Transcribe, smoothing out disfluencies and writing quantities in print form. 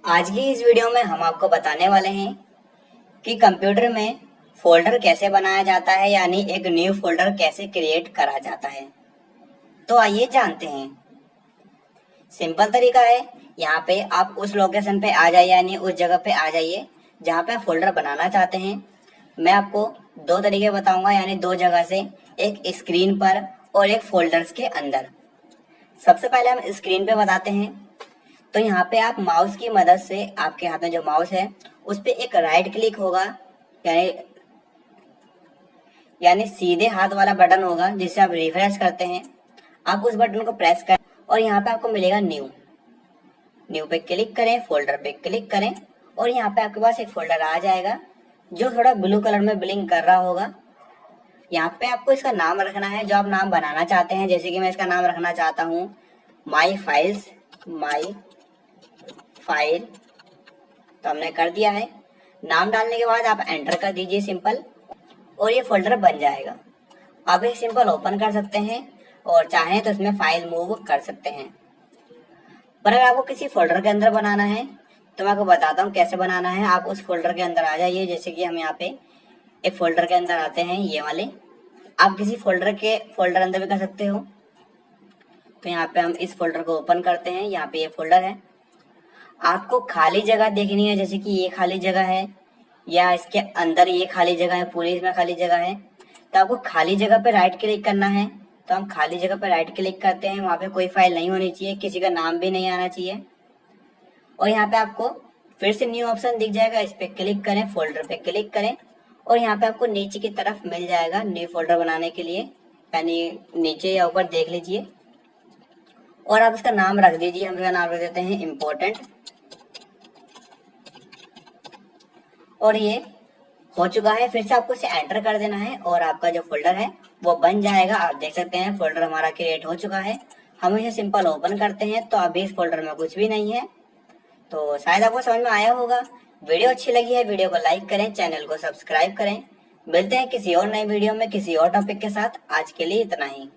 आज की इस वीडियो में हम आपको बताने वाले हैं कि कंप्यूटर में फोल्डर कैसे बनाया जाता है, यानी एक न्यू फोल्डर कैसे क्रिएट करा जाता है। तो आइए जानते हैं। सिंपल तरीका है, यहाँ पे आप उस लोकेशन पे आ जाइए, यानी उस जगह पे आ जाइए जहाँ पे आप फोल्डर बनाना चाहते हैं। मैं आपको दो तरीके बताऊंगा, यानी दो जगह से, एक स्क्रीन पर और एक फोल्डर्स के अंदर। सबसे पहले हम स्क्रीन पे बताते हैं। तो यहाँ पे आप माउस की मदद से, आपके हाथ में जो माउस है उस पे एक राइट क्लिक होगा, यानी यानी सीधे हाथ वाला बटन होगा जिससे आप रिफ्रेश करते हैं। आप उस बटन को प्रेस करें और यहाँ पे आपको मिलेगा न्यू। न्यू पे क्लिक करें, फोल्डर पे क्लिक करें और यहाँ पे आपके पास एक फोल्डर आ जाएगा जो थोड़ा ब्लू कलर में ब्लिंक कर रहा होगा। यहाँ पे आपको इसका नाम रखना है जो आप नाम बनाना चाहते हैं। जैसे कि मैं इसका नाम रखना चाहता हूँ माई फाइल्स, माई फाइल। तो हमने कर दिया है। नाम डालने के बाद आप एंटर कर दीजिए सिंपल, और ये फोल्डर बन जाएगा। आप इसे सिंपल ओपन कर सकते हैं और चाहें तो इसमें फाइल मूव कर सकते हैं। पर अगर आपको किसी फोल्डर के अंदर बनाना है तो मैं आपको बताता हूँ कैसे बनाना है। आप उस फोल्डर के अंदर आ जाइए। जैसे कि हम यहाँ पे एक फोल्डर के अंदर आते हैं, ये वाले। आप किसी फोल्डर अंदर भी कर सकते हो। तो यहाँ पे हम इस फोल्डर को ओपन करते हैं। यहाँ पे ये फोल्डर है। आपको खाली जगह देखनी है, जैसे कि ये खाली जगह है या इसके अंदर ये खाली जगह है, पूरी इसमें खाली जगह है। तो आपको खाली जगह पे राइट क्लिक करना है। तो हम खाली जगह पे राइट क्लिक करते हैं। वहाँ पे कोई फाइल नहीं होनी चाहिए, किसी का नाम भी नहीं आना चाहिए। और यहाँ पे आपको फिर से न्यू ऑप्शन दिख जाएगा, इस पे क्लिक करें, फोल्डर पे क्लिक करें और यहाँ पे आपको नीचे की तरफ मिल जाएगा न्यू फोल्डर बनाने के लिए, यानी नीचे या ऊपर देख लीजिए। और आप इसका नाम रख दीजिए। हम इसका नाम रख देते हैं इम्पोर्टेंट। और ये हो चुका है। फिर से आपको इसे एंटर कर देना है और आपका जो फोल्डर है वो बन जाएगा। आप देख सकते हैं फोल्डर हमारा क्रिएट हो चुका है। हम इसे सिंपल ओपन करते हैं तो अभी इस फोल्डर में कुछ भी नहीं है। तो शायद आपको समझ में आया होगा। वीडियो अच्छी लगी है, वीडियो को लाइक करें, चैनल को सब्सक्राइब करें। मिलते हैं किसी और नई वीडियो में किसी और टॉपिक के साथ। आज के लिए इतना ही।